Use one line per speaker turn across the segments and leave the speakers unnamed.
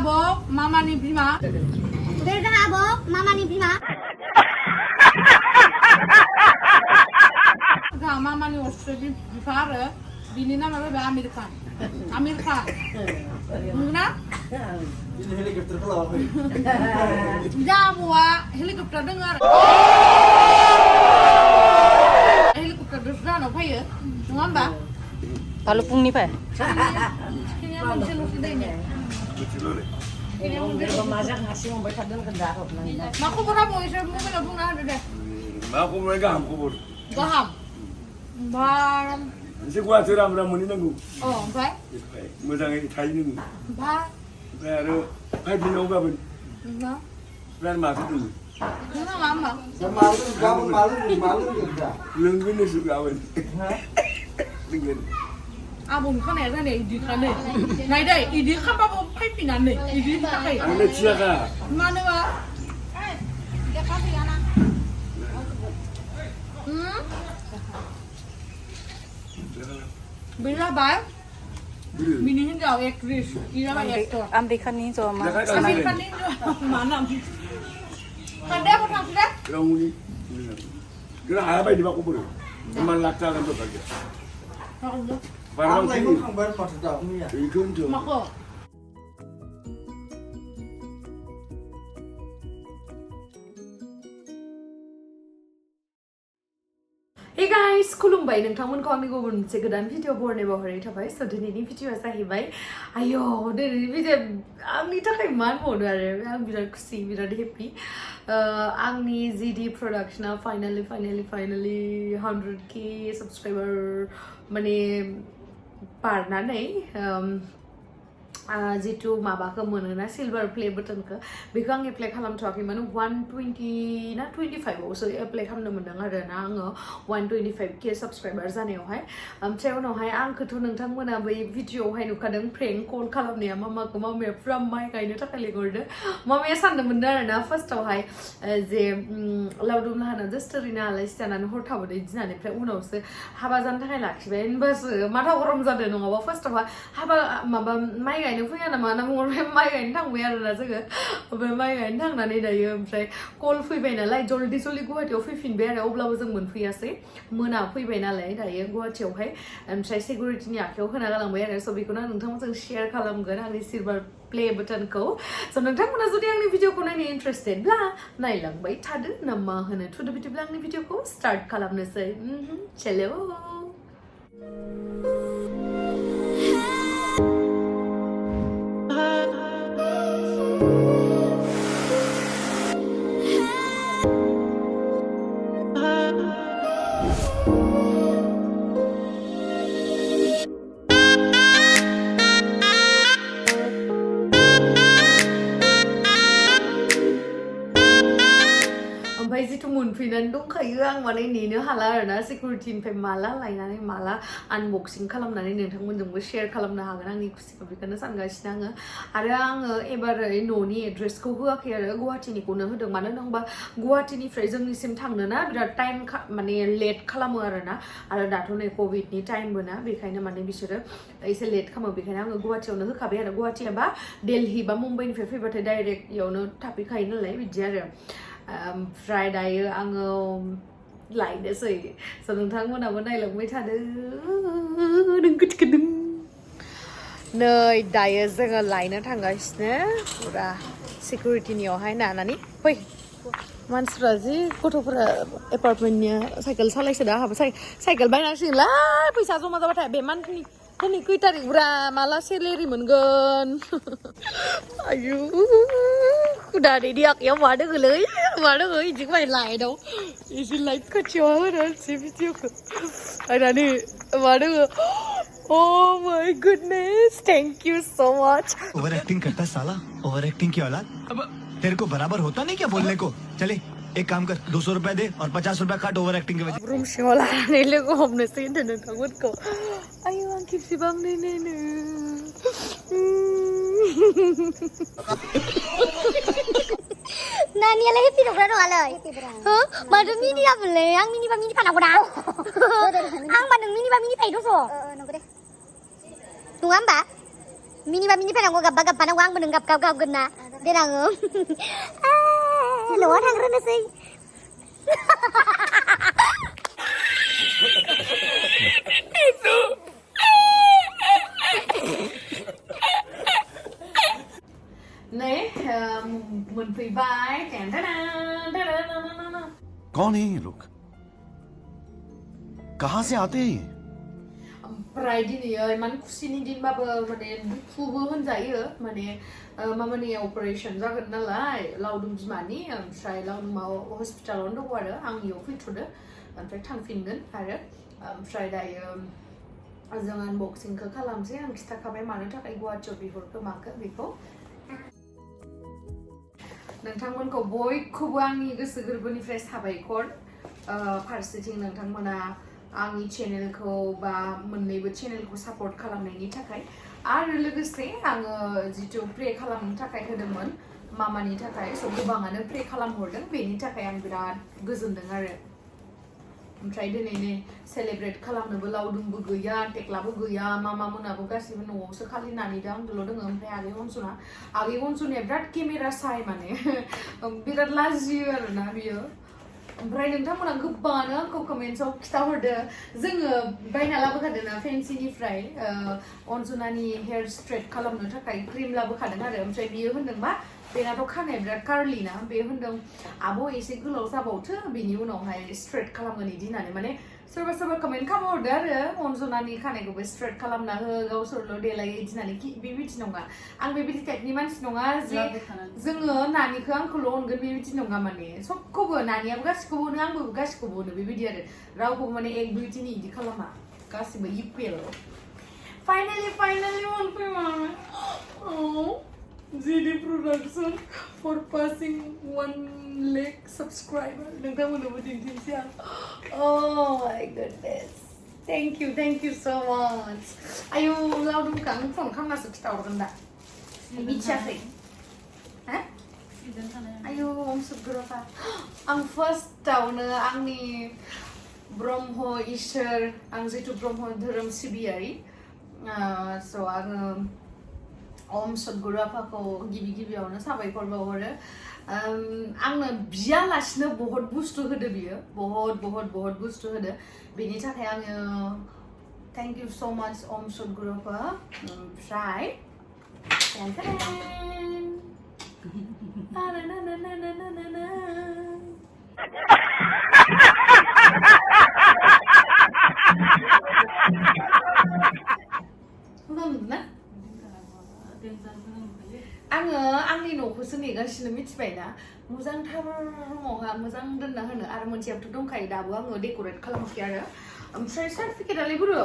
abok mamani bima.
Udah abok mamani bima.
Ga mamani Australia bifare. Bini nama be Amerika. Amerika. Muna?
Ini helikopter keluar.
Jawa helikopter dengar. Helikopter besar apa ya? Mwnbaobai.
Kalau pung ni pa.
Kini ang silo si Danya. Kini ang
Pemasak ngasih mau kadang kendaraan nanti.
Maku pernah mau isap mau nabung na ada deh.
Aku mereka kubur.
Gaham. Baram.
Ini gua seram muni nanggu.
Oh, baik.
Mudang ini thai nanggu.
Baik.
Baru thai di nanggu apa?
Enggak.
Baru masuk dulu.
Enggak mama.
Malu juga. Lenggun ni suka awan. Lenggun.
Abang kan ada nih idi kan nih. Nai deh, idi kan bapak pimpin nih. Idi tak kayak.
Anda siapa?
Mana pak?
Dia kasih anak.
Bila baik. Bini hingga aktris, ira aktor.
Amerika ni so ma.
Amerika ni mana? Kada apa tak sudah?
Kerang ni. Kerang apa di bawah kubur? Teman laksa kan tu saja. Barang sini. Ikut tu.
Mako. Hey guys, खुलुमबाय नोंथांमोनखौ आंनि गुबुन मोनसे गोदान video बरनायाव हरनाय थाबाय स' दिनैनि भिडिअआ जाहैबाय आयौ दिनैनि भिडिअ आंनि थाखाय मा होनबावनो आरो आं बिराद खुसि बिराद हेपि आंनि जिडि प्रडाक्शना फाइनालि 100k साबस्क्राइबार माने बारनानै जितु माबाखौ मोनोना सिलभार प्ले बटनखौ बेखौ आं एप्लाइ खालामथ'वाखैमोन 120 ना 25 आवसो एप्लाइ खालामनो मोनदों आरो ना आङो 125k साबस्क्राइबार जानायावहाय ओमफ्राय उनावहाय आंखौथ' नोंथांमोना बै भिडिअआवहाय नुखादों प्रेंक कल खालामनाया मामाखौ मामाया फुरा माइ गायनो थाखाय लिंहरदों मामाया सानदोंमोन आरो ना फार्स्टआवहाय जे लावदुम लाहाना जास्ट ओरैनो आलासि जानानै हर थाबोदों बिदि होननानै ओमफ्राय उनावसो हाबा जानो थाखाय लाखिबाय होनबासो माथा गरम जादों नङाबा फार्स्टआवहाय हाबा माबा माइ गायनो फैया नामा ना बुंहरबाय माइ गायनो थांबाय आरोना जोङो ओमफ्राय माइ गायनो थांनानै दायो ओमफ्राय कल फैबाय नालाय जल्दि गुवाहाटियाव फैफिनबाय आरो अब्लाबो जों मोनफैयासै मोना फैबाय नालाय दायो गुवाहाटियावहाय ओमफ्राय सिकिउरिटिनि आखायाव होना गालांबाय आरो स' बेखौनो आं नोंथांमोनजों शेयार खालामगोन आंनि सिलभार प्ले बटनखौ स' नोंथांमोना जुदि आंनि भिडिअखौ नायनो इन्टारेस्टेडब्ला नायलांबाय थादो ना मा होनो थुदो बिदिब्ला आंनि भिडिअखौ स्टार्ट खालामनोसै चलो जितु मोनफैनानै दंखायो आं माने नेनो हाला आरोना सिकिउरिटिनिफ्राय माला लायनानै माला आनबक्सिं खालामनानै नोंथांमोनजोंबो शेयार खालामनो हागोन आंनि खुसिखौ बेखौनो सानगासिनो आङो आङो एबारै न'नि एड्रेसखौ होआखै आरो गुवाहाटिनिखौनो होदों मानो होनबा गुवाहाटिनिफ्राय जोंनिसिम थांनोना बिराद टाइम माने लेट खालामो आरोना आरो दाथ' नै कभिडनि टाइमबो ना बेखायनो माने बिसोरो एसे लेट खालामो बेखायनो आङो गुवाहाटियावनो होखाबाय आरो गुवाहाटिया बा दिल्ली बा मुम्बाइनिफ्राय फैबाथाय डाइरेक्ट इयावनो थाफैखायो नालाय बिदि आरो ओमफ्राय दायो आङो लायनोसै स' नोंथांमोनाबो नायलांबाय थादो नै दायो जोङो लायनो थांगासिनो फुरा सिकिउरिटिनियावहाय नायनानै फै मानसिफ्रा जि गथ'फोरा एपार्टमेन्टनिया साइकेल सालायसोदा आंहाबो साइकेल बायनांसिगोनलाय फैसा जमा जाबाथाय बे मान्थनि दिनै खै तारिख ब्रा माला सेलेरि मोनगोन आयु दादैनि आखायाव मा दोङोलै मा दोङो इदिखौ बाय लाइटआव एसे लाइट खाथियाव होनोसै भिडिअखौ नायनानै मा दोङो Oh my goodness! Thank you so much.
Over acting करता साला ओवर एक्टिंग की औलाद अब तेरे को बराबर होता नहीं क्या बोलने को चले एक काम कर 200 रुपए दे और 50 रुपए काट ओवर एक्टिंग के वजह
रूम सिङाव लानानै लोगो हमनोसै होनदों नोंथांमोनखौ आयौ आं खेबसेबां नायनो
Nanialah happy dong berapa alay? Hah? Madam mini apa le? Ang mini pa mini panah kuda. Ang madam mini pa mini pa itu so. Nunggu deh. Mwnbaobai. Miniba nago gabba nago ang meneng gab gena. Denago. Lo थांग्रोनोसै.
Này, Mwnbaobai.
कौन है ये लोग कहाँ से आते हैं ये
Pride ini man kusini din babe mane dukubu होनजायो mane mamani operation जागोन नालाय लावदुम बिमानि ओमफ्राय लावदुमाव हस्पिटालावनो दङ आरो आं इयाव फैथ'दो ओमफ्राय थांफिनगोन आरो ओमफ्राय दायो जों आनबक्सिंखौ खालामसै आं खिथाखाबाय मानो थाखाय गुवाहाटियाव बिहरखो माखो बेखौ नोंथांमोनखौ बयखौबो आंनि गोसो गोरबोनिफ्राय साबायखर फारसेथिं नोंथांमोना आंनि चेनेलखौ बा मोननैबो चेनेलखौ सापर्ट खालामनायनि थाखाय आरो लोगोसे आङो जितु प्रे खालामनो थाखाय होदोंमोन मामानि थाखाय स' गोबाङानो प्रे खालामहरदों बेनि थाखाय आं बिराद गोजोनदों आरो ओमफ्राय दिनै नै सेलेब्रेट खालामनोबो लावदुमबो गैया टेक्लाबो गैया मामा मोनाबो गासिबो न'आवसो खालि नानिदों आंदोल' दङ ओमफ्राय आगै अनसुनाया बिराद केमेरा साय माने बिराद लाजियो आरोना बियो ओमफ्राय नोंथांमोना गोबाङानो आंखौ कमेन्ट्सआव खिथाहरदो जोङो बायना लाबोखादोंना फेन्सिनिफ्राय अनसुनानि हेयार स्ट्रेट खालामनो थाखाय क्रिम लाबोखादों आरो ओमफ्राय बियो होनदों मा बेनाथ' खानाया बिराद कार्लि ना बे होनदों आब' एसे गोलाव जाबावथो बेनि उनावहाय स्ट्रेट खालामगोन इदि होननानै माने सोरबा सोरबा कमेन्ट खालामहरदो आरो अनसुनानि खानायखौबो स्ट्रेट खालामना हो गावसोरल' देलायो इदि होननानै बेबायदि नङा आं बेबायदि टाइपनि मानसि नङा जे जोङो नानिखौ आंखौल' अनगोन बेबायदि नङा माने सबखौबो नानियाबो गासिखौबो अनो आंबो गासिखौबो अनो बेबायदि आरो रावखौबो माने एक बिउटिनि इदि खालामा गासिबो इकुवेल फाइनालि मोनफैबाय GD production for passing 1 lakh subscriber. नोंथांमोननोबो दिन्थिनोसै आं. Oh my goodness. Thank you so much. आयौ लावदुमखौ आं फन खालामनासो खिथाहरगोन दा. मिथियाखै. हा? आयौ सुगुरफा. आं फार्स्टआवनो आंनि ब्रह्म इसोर आं जितु ब्रह्म धोरोम सिबियारि स' आङो ओम सद्गुरु आफाखौ गिबियावनो साबायखर बावहरो आंनो बियालासिनो बहुत बुस्थु होदो बियो बहुत बुस्थु होदो बेनि थाखाय आङो थैंक यू सो मच ओम सद्गुरु आफा ओमफ्राय आङो आंनि न'खौसो नेगासिनो मिथिबायना मोजांथार रुमावहा मोजां दोनना होनो आरो मोनसेयाबोथ' दंखायो दाबो आङो डेक'रेट खालामाखै आरो ओमफ्राय सार्टिफिकेटआलाय बोरो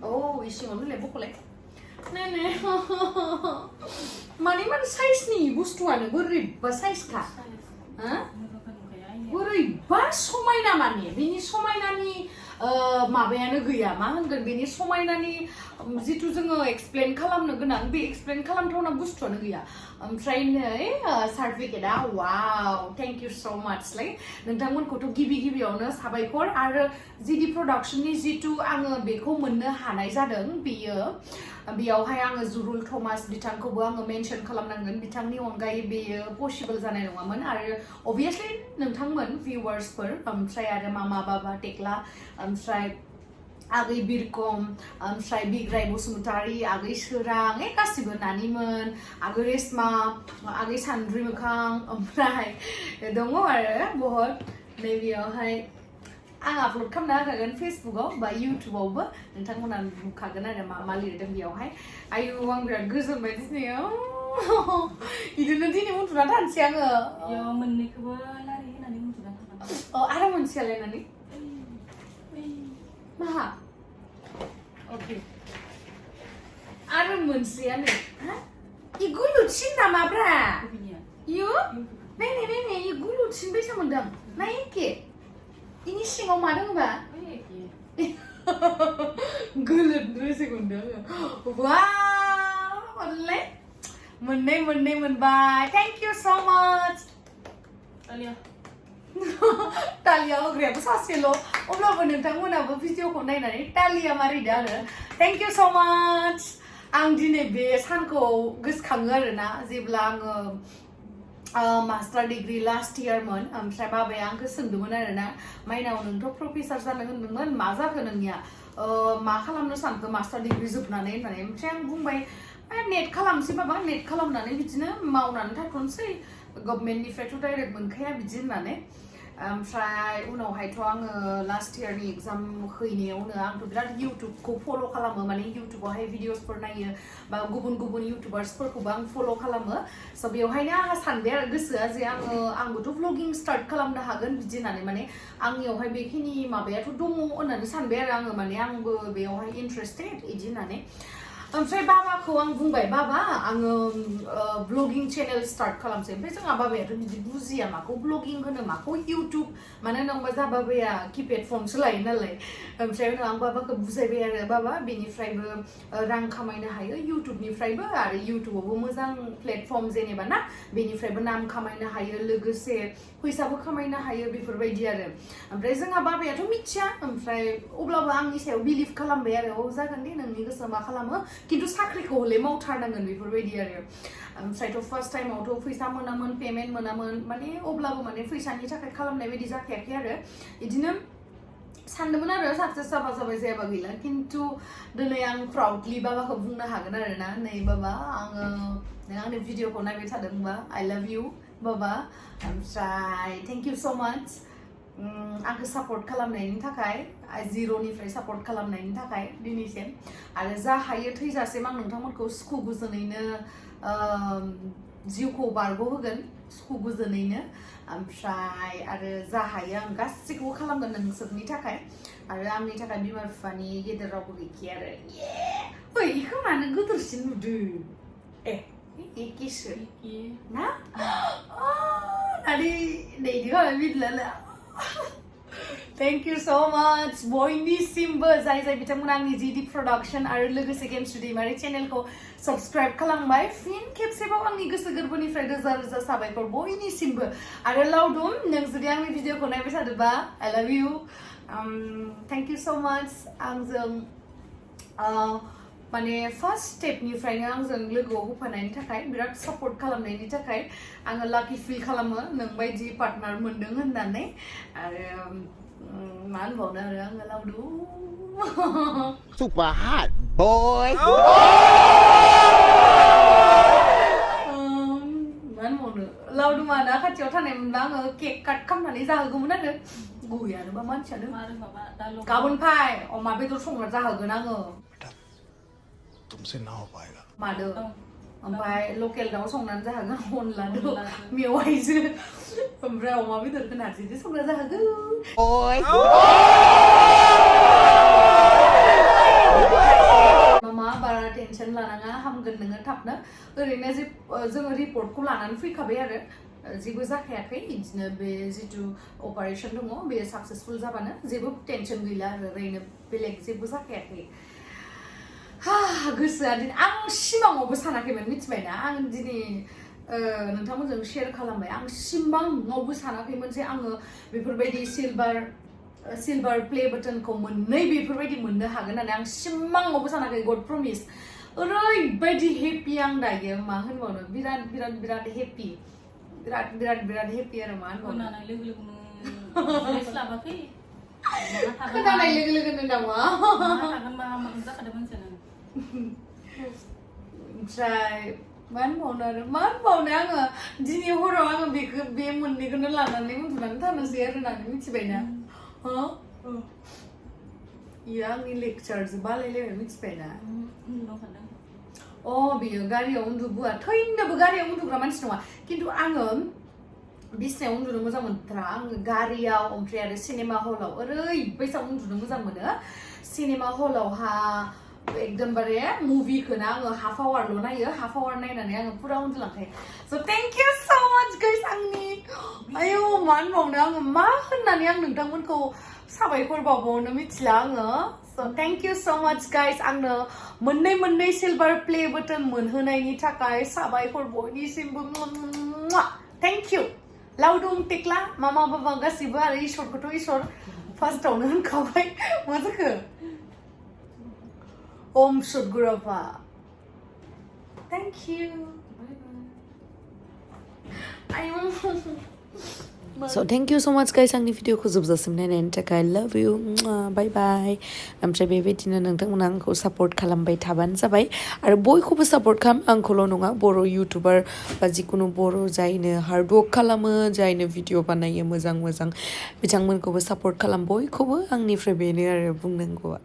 औ इसिङावनो होलाय बख'लाय माने साइजनि बुस्थुआनो बोरैबा साइजखा बोरैबा समायना माने बेनि समायनानि माबायानो गैया मा होनगोन बेनि समायनानि जितु जोङो एक्सप्लेन खालामनो गोनां बे एक्सप्लेन खालामथावना बुस्थुआनो गैया ओमफ्राय नै सार्टिफिकेटआ वाव थैंक यू सो माच लाइक नोंथांमोनखौथ' गिबियावनो साबायखर आरो जिडि प्रडाक्शननि जितु आङो बेखौ मोननो हानाय जादों बेयावहाय आङो जुरुल थमास बिथांखौबो आङो मेनसन खालामनांगोन बिथांनि अनगायै बेयो पसिबल जानाय नङामोन आरो अबभियासलि नोंथांमोन भिउवार्सफोर ओमफ्राय आरो मामा बाबा टेक्ला ओमफ्राय आगै बिरखम ओमफ्राय बिग्राय बसुमतारी आगै सोरां गासिबो नानिमोन आगै रेशमा आगै सानद्रि मोखां ओमफ्राय दङ आरो बहुत नैबेयावहाय आं आपल'ड खालामना होखागोन फेसबुकआव बा इउटुबावबो नोंथांमोना नुखागोन आरो मा लिरदों बेयावहाय आयु आं बिराद गोजोनबाय दिनै बिदिनो दिनै उन्दुना थानोसै आङो
मोननैखौबो लारि होनानै उन्दुना थागोन
आरो मोनसेयालाय नानि माहा ओके आरो मोनसेया नै इ गुलुथिन नामाब्रा इयो नै इ गुलुथिन बेसा मोनदों ना एखे इनि सिङाव मा दंबा गोलोद्रायसो मोनदों आङो वाव अनलाय मोननै मोनबाय थैंक यू सो मच तालिया होग्रायाबो सासेल' अब्लाबो नोंथांमोनाबो भिडिअखौ नायनानै तालिया मारिदो आरो थैंक यू सो मच आं दिनै बे सानखौ गोसोखाङो आरोना जेब्ला आङो मास्टार डिग्री लास्ट इयारमोन ओमफ्राय बाबाया आंखौ सोंदोंमोन आरोना माइनाव नोंथ' प्रफेसार जानो होनदोंमोन मा जाखो नोंनिया मा खालामनो सानखो मास्टार डिग्री जोबनानै होननानै ओमफ्राय आं बुंबाय नेट खालामसै बाबा नेट खालामनानै बिदिनो मावनानै थाथ'नोसै गभर्नमेन्टनिफ्रायथ' डाइरेक्ट मोनखाया बिदि होननानै ओमफ्राय उनावहायथ' आङो लास्ट इयारनि एग्जाम हैनायावनो आंथ' बिराद इउटुबखौ फल' खालामो माने इउटुबावहाय भिडिअसफोर नायो बा गुबुन गुबुन इउटुबार्सफोरखौबो आं फल' खालामो स' बेवहायनो आंहा सानबाय आरो गोसोआ जे आंबोथ' भ्लगिं स्टार्ट खालामनो हागोन बिदि होननानै माने आंनियावहाय बेखिनि माबायाथ' दङ होननानै सानबाय आरो आङो माने आंबो बेयावहाय इन्टारेस्टेड बिदि होननानै ओमफ्राय बाबाखौ आं बुंबाय बाबा आङो ब्लगिं चेनेल स्टार्ट खालामसै ओमफ्राय जोंहा बाबायाथ' बिदि बुजिया माखौ ब्लगिं होनो माखौ इउटुब मानो होनोबा जा बाबाया किपेड फनसो लायो नालाय ओमफ्राय उनाव आं बाबाखौ बुजायबाय आरो बाबा बेनिफ्रायबो रां खामायनो हायो इउटुबनिफ्रायबो आरो इउटुबावबो मोजां प्लेटफर्म जेनेबा ना बेनिफ्रायबो नाम खामायनो हायो लोगोसे फैसाबो खामायनो हायो बेफोरबायदि आरो ओमफ्राय जोंहा बाबायाथ' मिथिया ओमफ्राय अब्लाबो आंनि सायाव बिलिभ खालामबाय आरो जागोन दे नोंनि गोसोआ मा खालामो खिन्थु साख्रिखौ हले मावथारनांगोन बेफोरबायदि आरो ओमफ्रायथ' फार्स्ट टाइमावथ' फैसा मोनामोन पेमेन्ट मोनामोन माने अब्लाबो माने फैसानि थाखाय खालामनाय बायदि जाखायाखै आरो बिदिनो सानदोंमोन आरो साक्सेस जाबा जाबाय जायाबा गैला खिन्थु दिनै आं प्राउडलि बाबाखौ बुंनो हागोन आरो ना नै बाबा आङो नों आंनि भिडिअखौ नायबाय थादोंबा आइ लाभ इउ बाबा ओमफ्राय थेंक इउ स' माच आंखौ सापर्ट खालामनायनि थाखाय जिर'निफ्राय सापर्ट खालामनायनि थाखाय दिनैसिम आरो जा हायो थैजासिम आं नोंथांमोनखौ सुखु गोजोनैनो जिउखौ बारग'होगोन सुखु गोजोनैनो ओमफ्राय आरो जा हायो आं गासैखौबो खालामगोन नोंसोरनि थाखाय आरो आंनि थाखाय बिमा बिफानि गेदेर रावबो गैखाया आरो ओइ इखौ मानो गोदोरसिन नुदों एखेसो ना नानि नैदिखौ बिदला Thank you so much बयनिसिमबो जाय जाय बिथांमोना आंनि जिडि प्रडाक्शन आरो लोगोसे गेमस्रि दैमारि चेनेलखौ साबस्क्राइब खालामबाय फिन खेबसेबाव आंनि गोसो गोरबोनिफ्राय रोजा रोजा साबायखर बयनिसिमबो आरो लावदुम नों जुदि आंनि भिडिअखौ नायबाय थादोंबा I love you thank you so much आंजों माने फार्स्ट स्टेपनिफ्रायनो आंजों लोगोआव होफानायनि थाखाय बिराद सापर्ट खालामनायनि थाखाय आङो लाकि फिल खालामो नोंबायदि पार्टनार मोनदों होननानै आरो मा होनबावनो आरो आङो लावदुम
Super hot, boy!
मा होनबावनो लावदुमा दा खाथियाव थानाय मोनबा आङो केक काट खालामनानै जाहोगौमोन आरो गैयानोबा मानसियानो गाबोन फाय अमा बेदर संना जाहोगोन आङो
तुमसे ना हो पाएगा
मादो ओमफ्राय लकेल दाउ संनानै जाहोगोन अनलादो मेवाइजो ओमफ्राय अमा बेदरखौ नारजिजों संना जाहोगोन
Boy!
मामा बारा टेनसन लानाङा हामगोन नोङो थाबनो ओरैनो जोङो रिपर्टखौ लानानै फैखाबाय आरो जेबो जाखायाखै बिदिनो बे जिथु अपारेसन दङ बे साक्सेसफुल जाबानो जेबो टेनसन गैला आरो ओरैनो बेलेग जेबो जाखायाखै गोसोआ दिनै आं सिमाङावबो सानाखैमोन मिथिबायना आं दिनै नोंथांमोनजों शेयार खालामबाय आं सिमाङावबो सानाखैमोन जे आङो बेफोरबायदि सिलभार प्ले बटनखौ मोननै बेफोरबायदि मोननो हागोन होननानै आं सिमाङावबो सानाखै गड प्रमिस ओरैबायदि हेपि आं दायो मा होनबावनो बिराद बिराद बिराद हेपि बिराद बिराद बिराद हेपि आरो मा होनबावनो
खोनानाय लोगो लाबाखै
खोनानाय लोगो लोगोनो नामा
थागोन मा जाखादों मानसियानो
ओमफ्राय मा होनबावनो आङो दिनै हराव आङो बे मोननैखौनो लानानै उन्दुनानै थानोसै आरो होननानै मिथिबायना इयो आंनि लेक्चारजों बालायलायबाय मिथिबायना बियो गारियाव उन्दुबोआ थैनोबो गारियाव उन्दुग्रा मानसि नङा खिन्थु आङो बिसिनायाव उन्दुनो मोजां मोनथारा आङो गारियाव ओमफ्राय आरो सिनेमा हलाव ओरैबायसा उन्दुनो मोजां मोनो सिनेमा हलावहा एकदमबारे मुभिखौनो आङो हाफ आवारल' नायो हाफ आवार नायनानै आङो पुरा उन्दुलांखायो स' थेंक इउ स' माच गाइस आंनि आयौ मा होनबावनो आङो मा होननानै आं नोंथांमोनखौ साबायखर बावबावनो मिथिला आङो स' थेंक इउ स' माच गाइस आंनो मोननै सिलभार प्ले बटन मोनहोनायनि थाखाय साबायखर बयनिसिमबो थेंक इउ लावदुम टेक्ला मामा बाबा गासिबो आरो इसोरखौथ' इसोर फार्स्टआवनो होनखाबाय मा जाखो ओम सद्गुरुफा Thank you. So thank you so much guys आंनि भिडिअखौ जोबजासिम नायनायनि थाखाय love you bye bye ओमफ्राय बेबायदिनो नोंथांमोना आंखौ सापर्ट खालामबाय थाबानो जाबाय आरो बयखौबो सापर्ट खालाम आंखौल' नङा बर' इउटुबार बा जिखुनु बर' जायनो हार्ड वर्क खालामो जायनो भिडिअ बानायो मोजां मोजां बिथांमोनखौबो सापर्ट खालाम बयखौबो आंनिफ्राय बेनो आरो बुंनांगौआ